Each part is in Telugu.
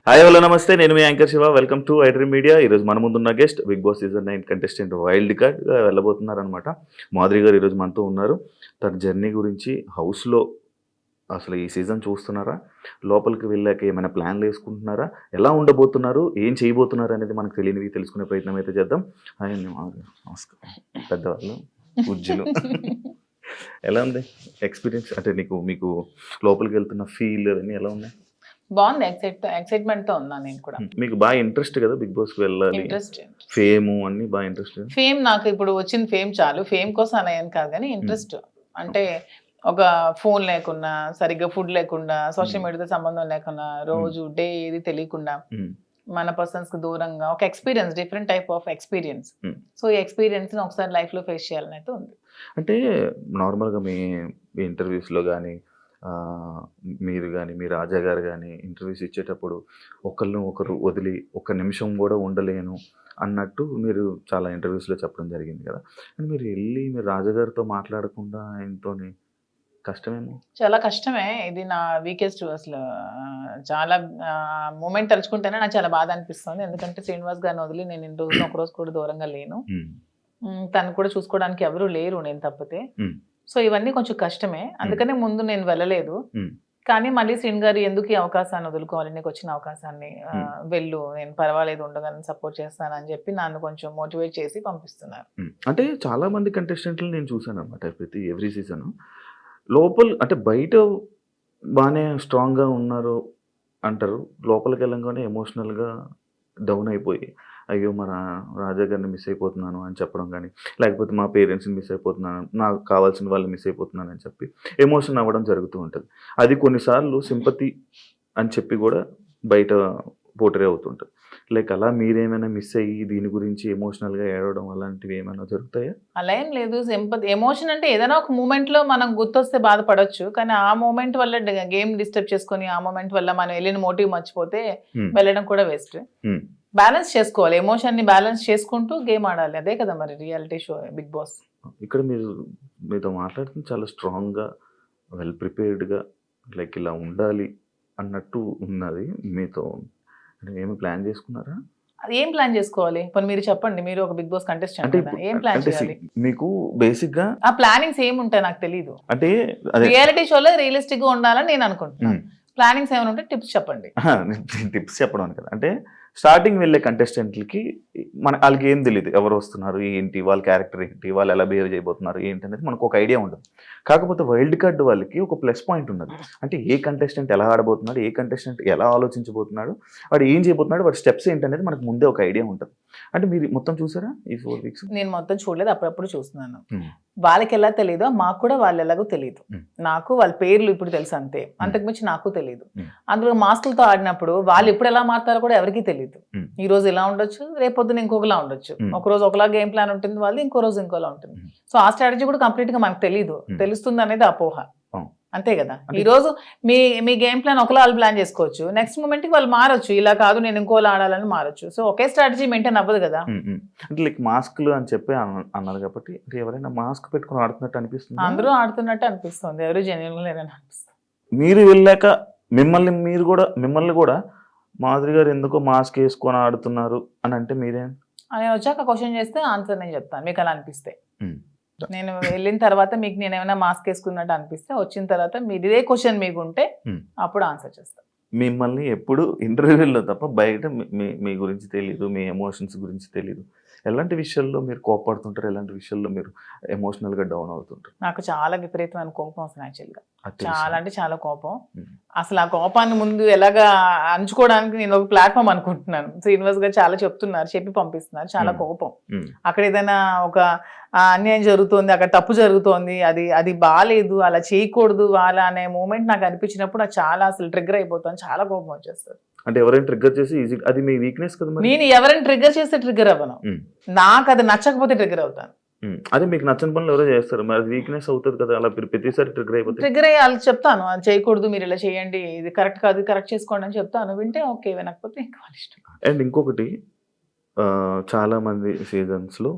హాయ్ హలో నమస్తే, నేను మీ anchor Shiva. Welcome to iDream media. ఈరోజు మన ముందున్న guest Bigg Boss season 9 contestant wild కార్డ్గా వెళ్ళబోతున్నారనమాట. మాధురి గారు ఈరోజు మనతో ఉన్నారు. తన జర్నీ గురించి, హౌస్లో అసలు ఈ సీజన్ చూస్తున్నారా, లోపలికి వెళ్ళాక ఏమైనా ప్లాన్లు వేసుకుంటున్నారా, ఎలా ఉండబోతున్నారు, ఏం చేయబోతున్నారు అనేది మనకు తెలియనివి తెలుసుకునే ప్రయత్నం అయితే చేద్దాం. హాయ్ అండి మాధురి గారు, నమస్కారం. పెద్దవాళ్ళు, పూజ్యులు. ఎలా ఉంది ఎక్స్పీరియన్స్? అంటే మీకు లోపలికి వెళ్తున్న ఫీల్ అవన్నీ ఎలా ఉన్నాయి? బాగుంది. ఎక్సైట్మెంట్ తో ఉన్నా నేను కూడా. మీకు బాగా ఇంట్రెస్ట్ కదా బిగ్ బాస్ కి వెళ్ళాలి, ఇంట్రెస్ట్ ఫేమ్ అన్ని బాగా ఇంట్రెస్ట్. ఫేమ్ నాకు ఇప్పుడు వచ్చిన ఫేమ్ చాలు. ఫేమ్ కోసం అనేయని కాదు కానీ ఇంట్రెస్ట్. అంటే ఒక ఫోన్ లేకుండా, సరిగ్గా ఫుడ్ లేకుండా, సోషల్ మీడియాతో సంబంధం లేకుండా, రోజు డే ఏది తెలియకుండా, మన పర్సన్స్ కి దూరంగా ఒక experience, different type of experience. So ఈ ఎక్స్పీరియన్స్ ని ఒకసారి లైఫ్ లో ఫేస్ చేయాలని అయితే ఉంది. అంటే నార్మల్గా మీ ఇంటర్వ్యూస్లో కానీ, మీరు కానీ, మీ రాజా గారు కానీ ఇంటర్వ్యూస్ ఇచ్చేటప్పుడు ఒకరు వదిలి ఒక్క నిమిషం కూడా ఉండలేను అన్నట్టు మీరు చాలా ఇంటర్వ్యూస్లో చెప్పడం జరిగింది కదా. అని మీరు వెళ్ళి మీరు రాజాగారితో మాట్లాడకుండా ఆయనతో కష్టమేమో. చాలా కష్టమే. ఇది నా వీకెస్ట్ అసలు. చాలా మూమెంట్ తలుచుకుంటేనే నాకు చాలా బాధ అనిపిస్తుంది. ఎందుకంటే శ్రీనివాస్ గారిని వదిలి నేను ఇన్ని రోజులు ఒక రోజు కూడా దూరంగా లేను. తను కూడా చూసుకోవడానికి ఎవరు లేరు నేను తప్పితే. సో ఇవన్నీ కొంచెం కష్టమే. అందుకనే ముందు నేను వెళ్ళలేదు. కానీ మళ్ళీ శ్రీన్ గారు ఎందుకు ఈ అవకాశాన్ని వదులుకోవాలి, నీకు వచ్చిన అవకాశాన్ని వెళ్ళు, నేను పర్వాలేదు ఉండగానే సపోర్ట్ చేస్తానని చెప్పి నన్ను కొంచెం మోటివేట్ చేసి పంపిస్తున్నారు. అంటే చాలా మంది కంటెస్టెంట్లు నేను చూసాను అనమాట. ఎవ్రీ సీజన్ లోపల అంటే బయట బాగానే స్ట్రాంగ్గా ఉన్నారు అంటారు, లోపలికి వెళ్ళంగానే ఎమోషనల్గా డౌన్ అయిపోయి అయ్యో మన రాజా గారిని మిస్ అయిపోతున్నాను అని చెప్పడం కానీ, లేకపోతే మా పేరెంట్స్ని మిస్ అయిపోతున్నాను, నాకు కావాల్సిన వాళ్ళు మిస్ అయిపోతున్నాను అని చెప్పి ఎమోషన్ అవ్వడం జరుగుతూ ఉంటుంది. అది కొన్నిసార్లు సింపతి అని చెప్పి కూడా బయట పోటరీ అవుతుంటుంది. లైక్ అలా మీరేమైనా మిస్ అయ్యి దీని గురించి ఎమోషనల్గా ఏడవడం అలాంటివి ఏమైనా జరుగుతాయా? అలా ఏం లేదు. సింపతి, ఎమోషన్ అంటే ఏదైనా ఒక మూమెంట్లో మనం గుర్తొస్తే బాధపడవచ్చు. కానీ ఆ మూమెంట్ వల్ల గేమ్ డిస్టర్బ్ చేసుకొని, ఆ మూమెంట్ వల్ల మనం వెళ్ళిన మోటివ్ మర్చిపోతే వెళ్ళడం కూడా వేస్ట్. బ్యాలెన్స్ చేసుకోవాలి, ఎమోషన్ ని బ్యాలెన్స్ చేసుకుంటూ గేమ్ ఆడాలి. అదే కదా మరి రియాలిటీ షో బిగ్ బాస్. ఇక్కడ మీతో మాట్లాడుతుంది చాలా స్ట్రాంగ్గా, వెల్ ప్రిపేర్డ్గా, లైక్ ఇలా ఉండాలి అన్నట్టు ఉన్నది. మీతో ఏమి ప్లాన్ చేసుకున్నారా? అది ఏం ప్లాన్ చేసుకోవాలి? పోనీ మీరు చెప్పండి, మీరు ఒక బిగ్ బాస్ కంటెస్టెంట్ కదా, ఏం ప్లాన్ చేయాలి? మీకు బేసిక్ గా ఆ ప్లానింగ్స్ ఏమి ఉంటాయి నాకు తెలియదు. అంటే రియాలిటీ షోలో రియలిస్టిక్ గా ఉండాలని నేను అనుకుంటున్నాను. ప్లానింగ్స్ ఏమైనా ఉంటే టిప్స్ చెప్పండి. టిప్స్ చెప్పడం కదా, అంటే స్టార్టింగ్ వెళ్ళే కంటెస్టెంట్లకి వాళ్ళకి ఏం తెలియదు, ఎవరు వస్తున్నారు ఏంటి, వాళ్ళ క్యారెక్టర్ ఏంటి, వాళ్ళు ఎలా బిహేవ్ చేయబోతున్నారు ఏంటి అనేది మనకు ఒక ఐడియా ఉంటుంది. కాకపోతే వైల్డ్ కార్డ్ వాళ్ళకి ఒక ప్లస్ పాయింట్ ఉన్నది. అంటే ఏ కంటెస్టెంట్ ఎలా ఆడబోతున్నాడు, ఏ కంటెస్టెంట్ ఎలా ఆలోచించబోతున్నాడు, వాడు ఏం చేయబోతున్నాడు, వాడి స్టెప్స్ ఏంటి అనేది మనకు ముందే ఒక ఐడియా ఉంటుంది. అంటే మీరు మొత్తం చూసారా ఈ 4 వీక్స్? నేను మొత్తం చూడలేదు, అప్పుడప్పుడు చూస్తున్నాను. వాళ్ళకి ఎలా తెలియదో మాకు కూడా వాళ్ళు ఎలాగో తెలియదు. నాకు వాళ్ళ పేర్లు ఇప్పుడు తెలుసు అంతే, అంతకుమించి నాకు తెలియదు. అందులో మాస్కులతో ఆడినప్పుడు వాళ్ళు ఎప్పుడు ఎలా మారుతారో కూడా ఎవరికీ తెలియదు. ఈ రోజు ఇలా ఉండొచ్చు, రేపొద్దున ఇంకొకలా ఉండొచ్చు. ఒక రోజు ఒకలా గేమ్ ప్లాన్ ఉంటుంది వాళ్ళు, ఇంకో రోజు ఇంకోలా ఉంటుంది. సో ఆ స్ట్రాటజీ కూడా కంప్లీట్ గా మనకు తెలియదు. తెలుస్తుంది అనేది అపోహ, అంతే కదా. ఈ రోజు మీ గేమ్ ప్లాన్ ఒకలా వాళ్ళు ప్లాన్ చేసుకోవచ్చు, నెక్స్ట్ మూమెంట్ కి వాళ్ళు మారొచ్చు, ఇలా కాదు నేను ఇంకోలా ఆడాలని మారొచ్చు. సో ఒకే స్ట్రాటజీ మెయింటైన్ అవ్వదు కదా. అంటే లైక్ మాస్క్లు అని చెప్పి అన్నారు కాబట్టి ఎవరైనా మాస్క్ పెట్టుకుని ఆడుతున్నట్టు అనిపిస్తుంది? అందరూ ఆడుతున్నట్టు అనిపిస్తుంది, ఎవరు జెన్యున్ లేదని అనిపిస్తుంది. మీరు వెళ్ళాక మిమ్మల్ని కూడా మాధురి గారు ఎందుకో మాస్క్ వేసుకొని ఆడుతున్నారు అని అంటే మీరేం? నేను వచ్చాక క్వశ్చన్ చేస్తే ఆన్సర్ నేను చెప్తాను, మీకు అలా అనిపిస్తే. నేను వెళ్ళిన తర్వాత మీకు నేను ఏమైనా మాస్క్ వేసుకున్నట్టు అనిపిస్తే, వచ్చిన తర్వాత మీరు ఇదే క్వశ్చన్ మీకు ఉంటే అప్పుడు ఆన్సర్ చేస్తాను. మిమ్మల్ని ఎప్పుడు ఇంటర్వ్యూలో తప్ప బయట మీ గురించి తెలియదు, మీ ఎమోషన్స్ గురించి తెలియదు. ఎలాంటి విషయాల్లో మీరు కోపడుతుంటారు, ఎలాంటి విషయాల్లో మీరు ఎమోషనల్గా డౌన్ అవుతుంటారు? నాకు చాలా విపరీతమైన కోపం వస్తుంది యాక్చువల్గా. చాలా అంటే చాలా కోపం. అసలు ఆ కోపాన్ని ముందు ఎలాగా అంచుకోవడానికి నేను ఒక ప్లాట్ఫామ్ అనుకుంటున్నాను. శ్రీనివాస్ గారు చాలా చెప్తున్నారు, చెప్పి పంపిస్తున్నారు. చాలా కోపం. అక్కడ ఏదైనా ఒక అన్యాయం జరుగుతోంది, అక్కడ తప్పు జరుగుతోంది, అది బాగాలేదు, అలా చేయకూడదు వాళ్ళ అనే మూమెంట్ నాకు అనిపించినప్పుడు నాకు చాలా అసలు ట్రిగ్గర్ అయిపోతాను, చాలా కోపం వచ్చేస్తుంది. అంటే ఎవరైనా ట్రిగ్గర్ చేసి అది మీ వీక్నెస్ కదా. నేను ఎవరైనా ట్రిగ్గర్ చేస్తే ట్రిగ్గర్ అవ్వను, నాకు అది నచ్చకపోతే ట్రిగ్గర్ అవుతాను. అదే మీకు నచ్చని పనులు ఎవరో చేస్తారు, మరి అది వీక్నెస్ అవుతుంది కదా. అలా ప్రతిసారి ట్రిగ్గర్ అయిపోతుంది. ట్రిగ్గర్ అయ్యి వాళ్ళకి చెప్తాను, అది చేయకూడదు, మీరు ఇలా చేయండి, ఇది కరెక్ట్ కాదు, కరెక్ట్ చేసుకోండి అని చెప్తాను. వింటే ఓకే, వినకపోతే ఇంకా వాళ్ళ ఇష్టం. అండ్ ఇంకొకటి, చాలామంది సీజన్స్లో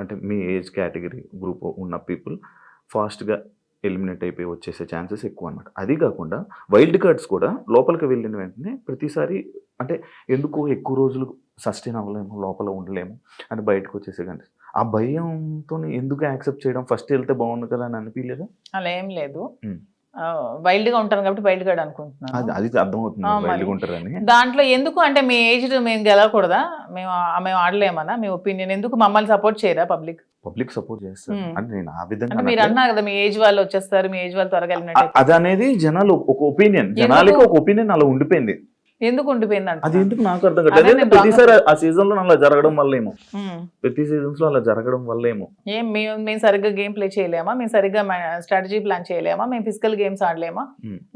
అంటే మీ ఏజ్ కేటగిరీ గ్రూప్ ఉన్న పీపుల్ ఫాస్ట్గా ఎలిమినేట్ అయిపోయి వచ్చేసే ఛాన్సెస్ ఎక్కువ అనమాట. అది కాకుండా వైల్డ్ కార్డ్స్ కూడా లోపలికి వెళ్ళిన వెంటనే ప్రతిసారి అంటే ఎందుకు ఎక్కువ రోజులు సస్టైన్ అవ్వలేము, లోపల ఉండలేము అని బయటకు వచ్చేసే కంటే ఆ భయంతో ఎందుకు యాక్సెప్ట్ చేయడం, ఫస్ట్ వెళ్తే బాగుండు కదా అని అనిపించలేదా? అలా ఏం లేదు. ఉమ్. వైల్డ్ గా ఉంటాను కాబట్టి వైల్డ్ గార్డ్ అనుకుంటున్నాను. అది అర్థమవుతుంది మరి. బయటకు ఉంటారని. దాంట్లో ఎందుకు అంటే మీ ఏజ్ మేము గెలవకూడదా, మేము ఆడలేమన్నా, మీ ఒపీనియన్ ఎందుకు మమ్మల్ని సపోర్ట్ చేయరా పబ్లిక్? పబ్లిక్ సపోర్ట్ చేస్తారు అంటే నేను ఆ అంటే విధంగా మీరు అన్నారు కదా మీ ఏజ్ వాళ్ళు వచ్చేస్తారు, మీ ఏజ్ వాళ్ళు త్వరగా వెళ్ళినట్టు. అది అనేది జనాలు ఒక ఒపీనియన్, జనాలకి ఒక ఒపీనియన్ అలా ఉండిపోయింది. ఎందుకు ఉండిపోయింది అది అంటే ఎందుకు నాకు అర్థం కాదు. ప్రతిసారి ఆ సీజన్ లో అలా జరగడం వల్లేమో, ప్రతి సీజన్స్ లో అలా జరగడం వల్లేమో. ఏం మేము సరిగ్గా గేమ్ ప్లే చేయలేమా, మేము సరిగ్గా స్ట్రాటజీ ప్లాన్ చేయలేమా, మేము ఫిజికల్ గేమ్స్ ఆడలేమా?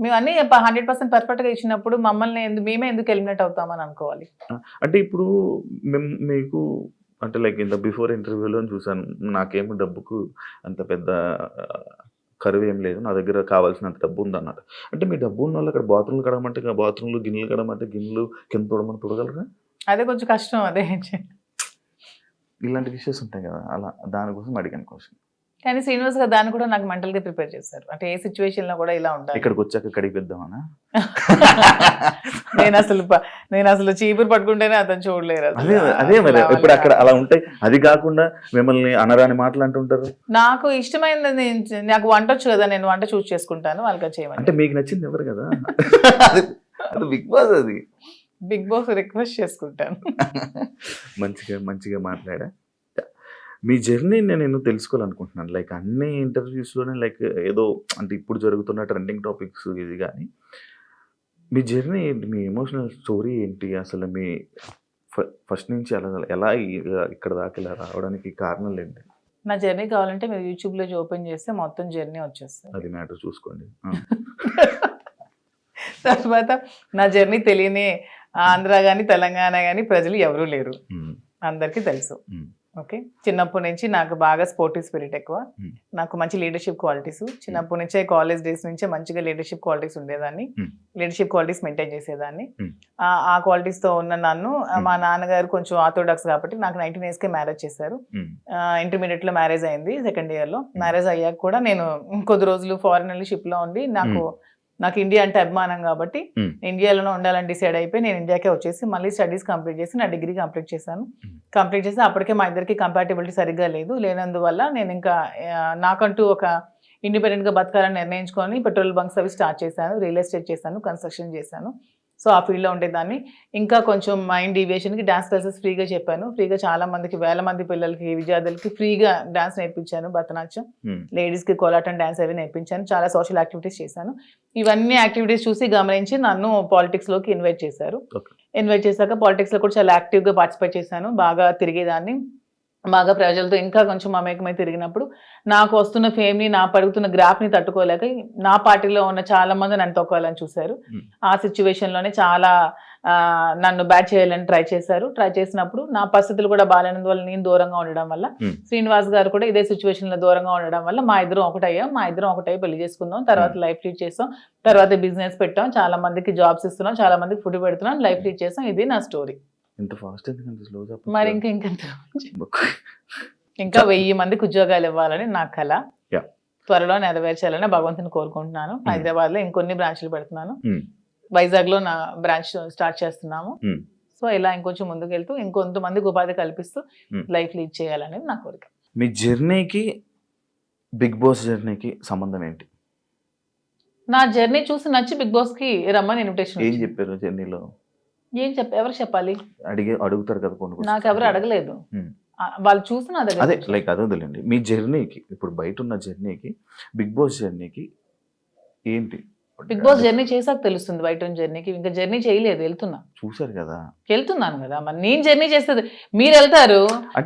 మేము అన్ని 100% పర్ఫెక్ట్ గా ఇచ్చినప్పుడు మమ్మల్ని మేమే ఎందుకు ఎలిమినేట్ అవుతామని అనుకోవాలి. అంటే ఇప్పుడు మీకు అంటే లైక్ ఇంత బిఫోర్ ఇంటర్వ్యూలో చూసాను, నాకేమో డబ్బుకు అంత పెద్ద కరువు ఏం లేదు, నా దగ్గర కావాల్సినంత డబ్బు ఉంది అన్నారు. అంటే మీ డబ్బు ఉన్న వాళ్ళు అక్కడ బాత్రూమ్లు కడగమంటే బాత్రూమ్లు, గిన్నెలు కడగమంటే గిన్నెలు, కింద తోడమని తొడగలరా? అదే కొంచెం కష్టం. అదే ఇలాంటి విషయాలు ఉంటాయి కదా, అలా దానికోసం అడిగాను క్వశ్చన్. కానీ శ్రీనివాస్ గారు దాన్ని కూడా నాకు మెంటల్ గా ప్రిపేర్ చేశారు. అంటే ఏ సిచ్యువేషన్ లో కూడా ఇలా ఉండాలి. ఇక్కడికి వచ్చాక కడిగిద్దామనా? నేను అసలు చీపురు పట్టుకుంటేనే అతను చూడలేరు. అదే మరి ఇప్పుడు అక్కడ అలా ఉంటాయి. అది కాకుండా మిమ్మల్ని అనరాని మాటలు అంటుంటారు. నాకు ఇష్టమైనది, నాకు వంట వచ్చు కదా, నేను వంట చూస్ చేసుకుంటాను, వాళ్ళకి చేయమని. అంటే మీకు నచ్చింది ఎవరు కదా, అది బిగ్ బాస్, అది బిగ్ బాస్ రిక్వెస్ట్ చేసుకుంటాను. మంచిగా మాట్లాడా. మీ జర్నీ నేను తెలుసుకోవాలనుకుంటున్నాను. లైక్ అన్ని ఇంటర్వ్యూస్లోనే లైక్ ఏదో అంటే ఇప్పుడు జరుగుతున్న ట్రెండింగ్ టాపిక్స్ ఇది, కానీ మీ జర్నీ ఏంటి, మీ ఎమోషనల్ స్టోరీ ఏంటి, అసలు మీ ఫస్ట్ నుంచి ఎలా ఇక్కడ దాకా ఇలా రావడానికి కారణాలు ఏంటి? నా జర్నీ కావాలంటే మీరు యూట్యూబ్లో ఓపెన్ చేస్తే మొత్తం జర్నీ వచ్చేస్తుంది. అది మ్యాటర్ చూసుకోండి. తర్వాత నా జర్నీ తెలియని ఆంధ్ర కానీ తెలంగాణ కానీ ప్రజలు ఎవరూ లేరు, అందరికీ తెలుసు. ఓకే, చిన్నప్పటి నుంచి నాకు బాగా స్పోర్టివ్ స్పిరిట్ ఎక్కువ, నాకు మంచి లీడర్షిప్ క్వాలిటీస్ చిన్నప్పటి నుంచే, కాలేజ్ డేస్ నుంచే మంచిగా లీడర్షిప్ క్వాలిటీస్ ఉండేదాన్ని, లీడర్షిప్ క్వాలిటీస్ మెయింటైన్ చేసేదాన్ని. ఆ క్వాలిటీస్ తో ఉన్న నన్ను మా నాన్నగారు కొంచెం ఆర్థోడాక్స్ కాబట్టి నాకు 19 years కే మ్యారేజ్ చేశారు. ఇంటర్మీడియట్ లో మ్యారేజ్ అయింది, సెకండ్ ఇయర్ లో. మ్యారేజ్ అయ్యాక కూడా నేను కొద్ది రోజులు ఫారెన్ వెళ్ళి షిప్ లో ఉండి, నాకు ఇండియా అంటే అభిమానం కాబట్టి ఇండియాలోనే ఉండాలని డిసైడ్ అయిపోయి నేను ఇండియాకే వచ్చేసి మళ్ళీ స్టడీస్ కంప్లీట్ చేసి నా డిగ్రీ కంప్లీట్ చేశాను. కంప్లీట్ చేసి అప్పటికే మా ఇద్దరికి కంపాటబిలిటీ సరిగ్గా లేనందువల్ల నేను ఇంకా నాకంటూ ఒక ఇండిపెండెంట్గా బతకాలని నిర్ణయించుకొని పెట్రోల్ బంక్స్ అవి స్టార్ట్ చేశాను, రియల్ ఎస్టేట్ చేశాను, కన్స్ట్రక్షన్ చేశాను. సో ఆ ఫీల్డ్లో ఉండేదాన్ని. ఇంకా కొంచెం మైండ్ డీవియేషన్కి డాన్స్ క్లాసెస్ ఫ్రీగా చెప్పాను. ఫ్రీగా చాలా మందికి, వేల మంది పిల్లలకి, విద్యార్థులకి ఫ్రీగా డాన్స్ నేర్పించాను, భరతనాట్యం, లేడీస్కి కోలాటం డాన్స్ అవి నేర్పించాను. చాలా సోషల్ యాక్టివిటీస్ చేశాను. ఇవన్నీ యాక్టివిటీస్ చూసి గమనించి నన్ను పాలిటిక్స్లోకి ఇన్వైట్ చేశారు. ఇన్వైట్ చేశాక పాలిటిక్స్లో కూడా చాలా యాక్టివ్గా పార్టిసిపేట్ చేశాను. బాగా తిరిగేదాన్ని, బాగా ప్రజలతో ఇంకా కొంచెం మమేకమై తిరిగినప్పుడు నాకు వస్తున్న ఫేమ్ని, నా పడుగుతున్న గ్రాఫ్ని తట్టుకోలేక నా పార్టీలో ఉన్న చాలా మంది నన్ను తొక్కాలని చూశారు. ఆ సిచ్యువేషన్లోనే చాలా నన్ను బ్యాట్ చేయాలని ట్రై చేశారు. ట్రై చేసినప్పుడు నా పరిస్థితులు కూడా బాగాలేనందువల్ల, నేను దూరంగా ఉండడం వల్ల, శ్రీనివాస్ గారు కూడా ఇదే సిచ్యువేషన్లో దూరంగా ఉండడం వల్ల మా ఇద్దరం ఒకటై పెళ్లి చేసుకుందాం, తర్వాత లైఫ్ లీడ్ చేస్తాం, తర్వాత బిజినెస్ పెట్టాం, చాలా మందికి జాబ్స్ ఇస్తున్నాం, చాలా మందికి ఫుడ్ పెడుతున్నాం, లైఫ్ లీడ్ చేస్తాం. ఇది నా స్టోరీ. ఇంత ఫాస్ట్ ఎందుకంటే స్లో చెప్పండి. మరి ఇంకా 1000 మందికి ఉద్యోగాలు ఇవ్వాలని నా కళ, త్వరలో నెరవేర్చాలని భగవంతుని కోరుకుంటున్నాను. హైదరాబాద్ లో ఇంకొన్ని బ్రాంచ్లు పెడుతున్నాను, వైజాగ్ లో నా బ్రాంచ్ స్టార్ట్ చేస్తున్నాము. సో ఇలా ఇంకొంచెం ముందుకు వెళ్తూ ఇంకొంతమందికి ఉపాధి కల్పిస్తూ లైఫ్ లీడ్ చేయాలనేది నా కోరిక. మీ జర్నీకి బిగ్ బాస్ జర్నీకి సంబంధం ఏంటి? నా జర్నీ చూసి నచ్చి బిగ్ బాస్ కి రమ్మని ఇన్విటేషన్. ఏం చెప్పారు జర్నీలో? ఎవరు చెప్పాలి? అడుగుతారు కదా కొన్ని. నాకు ఎవరు అడగలేదు, వాళ్ళు చూసి నా దగ్గర. అదే లైక్ అదే వదిలేండి. మీ జర్నీకి, ఇప్పుడు బయట ఉన్న జర్నీకి బిగ్ బాస్ జర్నీకి ఏంటి? బిగ్ బాస్ జర్నీ చేసాక తెలుస్తుంది బయట ఉన్న జర్నీకి. ఇంకా జర్నీ చేయలేదు, చూసారు కదా, వెళ్తున్నాను కదా. మరి నేను జర్నీ చేస్తుంది, మీరు వెళ్తారు,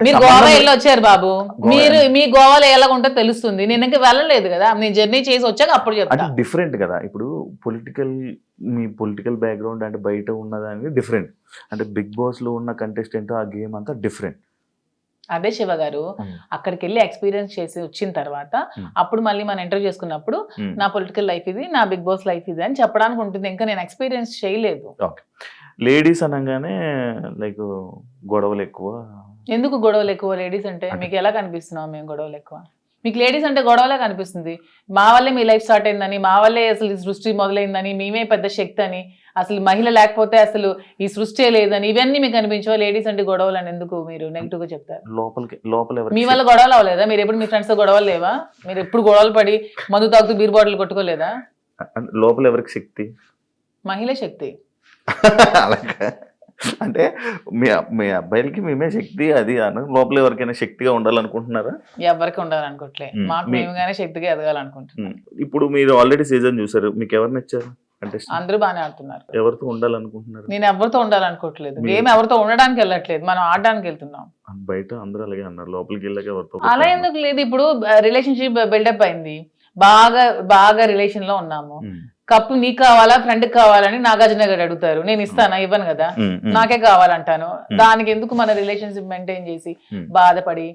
మీరు గోవా వెళ్ళి వచ్చారు బాబు, మీ గోవాలో ఎలా ఉంటుందో తెలుస్తుంది. నేను ఇంకా వెళ్ళలేదు కదా, నేను జర్నీ చేసి వచ్చాక అప్పుడు చెప్తాను. డిఫరెంట్ కదా. ఇప్పుడు మీ పొలిటికల్ బ్యాక్గ్రౌండ్ అంటే బయట ఉన్నదానికి డిఫరెంట్, అంటే బిగ్ బాస్ లో ఉన్న కంటెస్టెంట్ ఆ గేమ్ అంతా డిఫరెంట్. అదే శివ గారు, అక్కడికి వెళ్ళి ఎక్స్పీరియన్స్ చేసి వచ్చిన తర్వాత అప్పుడు మళ్ళీ మనం ఇంటర్వ్యూ చేసుకున్నప్పుడు నా పొలిటికల్ లైఫ్ ఇది, నా బిగ్ బాస్ లైఫ్ ఇది అని చెప్పడానికి ఉంటుంది. ఇంకా నేను ఎక్స్పీరియన్స్ చేయలేదు. లేడీస్ అనగానే లైక్ గొడవలు ఎక్కువ. ఎందుకు గొడవలు ఎక్కువ? లేడీస్ అంటే మీకు ఎలా కనిపిస్తున్నావు? మేము గొడవలు ఎక్కువ మీకు లేడీస్ అంటే గొడవలే కనిపిస్తుంది. మా వల్లే మీ లైఫ్ స్టార్ట్ అయిందని, మా వల్లే అసలు ఈ సృష్టి మొదలైందని, మేమే పెద్ద శక్తి అని, అసలు మహిళ లేకపోతే అసలు ఈ సృష్టి లేదని, ఇవన్నీ మీకు అనిపించవా? లేడీస్ అంటే గొడవలు అని ఎందుకు మీరు నెగిటివ్ గా చెప్తారు? లోపల మీ వల్ల గొడవలు అవ్వలేదా? మీరు ఎప్పుడు మీ ఫ్రెండ్స్ తో గొడవలు లేవా? మీరు ఎప్పుడు గొడవలు పడి మందు తాగుతూ బీర్ బాటిల్ కొట్టుకోలేదా? లోపల ఎవరికి శక్తి? మహిళ శక్తి. అలాగా అంటే మీ అబ్బాయిలకి మేమే శక్తి అది అని లోపల ఎవరికైనా శక్తిగా ఉండాలనుకుంటున్నారా? ఎవరికి ఉండాలనుకోవట్లే, మాకు మేముగానే శక్తిగా ఎదగాలనుకుంటున్నాం. ఇప్పుడు మీరు ఆల్రెడీ సీజన్ చూసారు, మీకు ఎవరు నచ్చారు అంటే? అందరూ బాగానే ఆడుతున్నారు. ఎవరితో ఉండాలనుకుంటున్నారు? నేను ఎవరితో ఉండాలనుకోవట్లేదు, గేమ్ ఎవరితో ఉండడానికి వెళ్ళట్లేదు, మనం ఆడడానికి వెళ్తున్నాం. బయట అందరూ అలాగే అన్నారు, లోపలికి వెళ్ళాక ఎవరితో అలా ఎందుకు లేదు? ఇప్పుడు రిలేషన్షిప్ బిల్డప్ అయింది, బాగా బాగా రిలేషన్ లో ఉన్నాము, కప్పు నీకు కావాలా ఫ్రెండ్ కావాలని నాగార్జున గారు అడుగుతారు, నేను ఇస్తానా? ఇవ్వను కదా, నాకే కావాలంటాను. దానికి ఎందుకు మన రిలేషన్షిప్ మెయింటైన్ చేసి బాధపడి,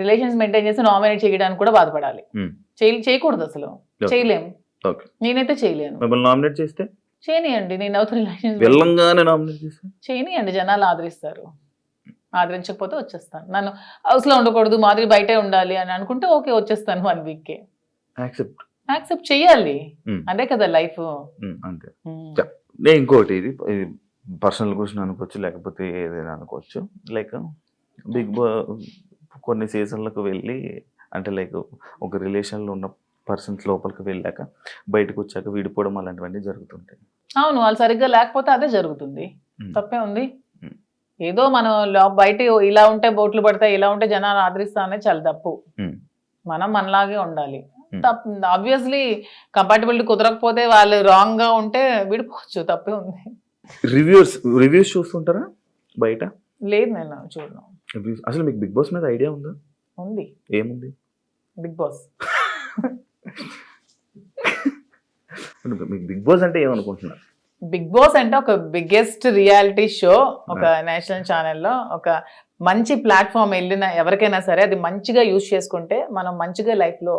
రిలేషన్స్ మెయింటైన్ చేసి నామినేట్ చేయడానికి కూడా బాధపడాలి? చేయకూడదు, అసలు చేయలేము. నేనైతే చేయలేను. మిమ్మల్ని నామినేట్ చేస్తే చేయనియండి, నేను అవుతా రిలేషన్స్ చేయనియండి, జనాలు ఆదరిస్తారు. ఆదరించకపోతే వచ్చేస్తాను. నన్ను హౌస్ లో ఉండకూడదు, మాదిరి బయటే ఉండాలి అని అనుకుంటే ఓకే, వచ్చేస్తాను 1 week కే. యాక్సెప్ట్ చెయ్యాలి, అదే కదా లైఫ్. అంతే. నేను ఇంకోటి, ఇది పర్సనల్ క్వశ్చన్ అనుకోవచ్చు, లేకపోతే ఏదైనా అనుకోవచ్చు. లైక్ బిగ్ బాస్ కొన్ని సీజన్లకు వెళ్ళి, అంటే లైక్ ఒక రిలేషన్లో ఉన్న పర్సన్స్ లోపలికి వెళ్ళాక బయటకు వచ్చాక విడిపోవడం అలాంటివన్నీ జరుగుతుంటాయి. అవును, వాళ్ళు సరిగ్గా లేకపోతే అదే జరుగుతుంది, తప్పే ఉంది. ఏదో మనం బయట ఇలా ఉంటే బోట్లు పడతాయి, ఇలా ఉంటే జనాలు ఆదరిస్తా అనేది చాలా తప్పు. మనం మనలాగే ఉండాలి. ఆబ్వియస్లీ కంపాటబిలిటీ కుదరకపోతే వాళ్ళు రాంగ్ గా ఉంటే విడిపోవచ్చు, తప్పే ఉంది. రివ్యూస్ చూస్తుంటారా బయట? లేదు, నేను చూడను. అసలు మీకు బిగ్ బాస్ మీద ఐడియా ఉందా? ఉంది. ఏముంది? Big boss. మీకు బిగ్ బాస్ అంటే ఏమనుకుంటున్నారు? బిగ్ బాస్ అంటే ఒక బిగ్గెస్ట్ రియాలిటీ షో, ఒక నేషనల్ ఛానల్లో ఒక మంచి ప్లాట్ఫామ్. వెళ్ళిన ఎవరికైనా సరే అది మంచిగా యూజ్ చేసుకుంటే మనం మంచిగా లైఫ్ లో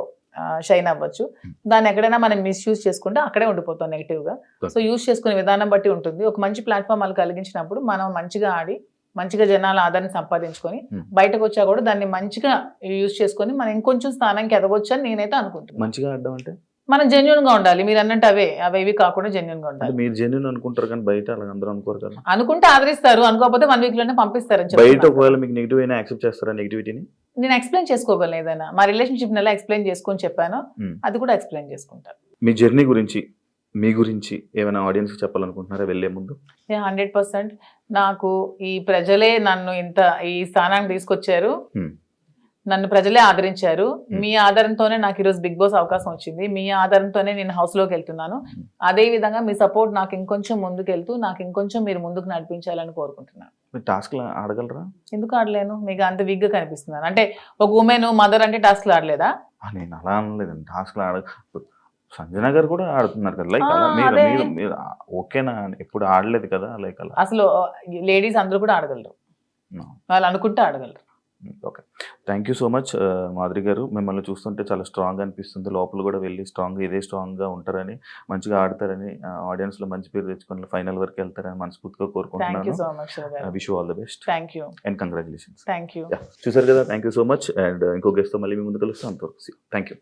షైన్ అవ్వచ్చు. దాన్ని ఎక్కడైనా మనం మిస్యూజ్ చేసుకుంటే అక్కడే ఉండిపోతాం నెగిటివ్ గా. సో యూజ్ చేసుకునే విధానం బట్టి ఉంటుంది. ఒక మంచి ప్లాట్ఫామ్ వాళ్ళు కలిగించినప్పుడు మనం మంచిగా ఆడి మంచిగా జనాల ఆదరణ సంపాదించుకొని బయటకు వచ్చా కూడా దాన్ని మంచిగా యూజ్ చేసుకొని మనం ఇంకొంచెం స్థానానికి ఎదగొచ్చు అని నేనైతే అనుకుంటున్నాను. మంచిగా ఆడడం అంటే మనం జెన్యున్ గా ఉండాలి. మీరు అన్నట్టు అవేవి కాకుండా జెన్యున్ గా ఉండాలి. మీరు జెన్యున్ అనుకుంటారు కానీ బయట అలా అందరూ అనుకోరు కదా. అనుకుంటే ఆదరిస్తారు, అనుకోకపోతే 1 week లోనే పంపిస్తారు. బయట ఒకవేళ మీకు నెగిటివ్ అయినా యాక్సెప్ట్ చేస్తారా? నెగిటివిటీని నేను ఎక్స్ప్లెయిన్ చేసుకోగలను, ఏదైనా మా రిలేషన్షిప్ ఎలా ఎక్స్ప్లెయిన్ చేసుకొని చెప్పాను అది కూడా ఎక్స్ప్లెయిన్ చేసుకుంటాను. మీ జర్నీ గురించి, మీ గురించి ఏమైనా ఆడియన్స్ చెప్పాలనుకుంటున్నారా వెళ్ళే ముందు? 100% నాకు ఈ ప్రజలే నన్ను ఇంత ఈ స్థానానికి తీసుకొచ్చారు, నన్ను ప్రజలే ఆదరించారు. మీ ఆధారంతోనే నాకు ఈరోజు బిగ్ బాస్ అవకాశం వచ్చింది, మీ ఆధారంతోనే నేను హౌస్ లోకి వెళ్తున్నాను. అదే విధంగా మీ సపోర్ట్ నాకు ఇంకొంచెం ముందుకెళ్తూ నాకు ఇంకొంచెం మీరు ముందుకు నడిపించాలని కోరుకుంటున్నాను. టాస్క్ ఆడగలరా? ఎందుకు ఆడలేను? మీకు అంత వీక్ గా కనిపిస్తున్నాను అంటే ఒక ఉమెన్ మదర్ అంటే టాస్క్ ఆడలేదా? నేను అలా అనలేదండి, టాస్క్ సంజన గారు కూడా ఆడుతున్నారు కదా, లైక్ మీరు ఓకేనా? ఎప్పుడు ఆడలేదు కదా లైక్ అలా. అసలు లేడీస్ అందరూ కూడా ఆడగలరు, వాళ్ళు అనుకుంటే ఆడగలరు. Okay, thank you so much Madhuri garu. మిమ్మల్ని చూస్తుంటే చాలా స్ట్రాంగ్ అనిపిస్తుంది. లోపల కూడా వెళ్ళి ఇదే స్ట్రాంగ్గా ఉంటారని, మంచిగా ఆడతారని, ఆడియన్స్లో మంచి పేరు తెచ్చుకొని ఫైనల్ వరకు వెళ్తారని మనస్ఫూర్తిగా కోరుకుంటున్నాను. Wish you all the best and congratulations. Thank you. చూసారు కదా, thank you so much. And ఇంకో గెస్ట్తో మళ్ళీ మీ ముందు కలుస్తాం. అంతవరకు థ్యాంక్ యూ.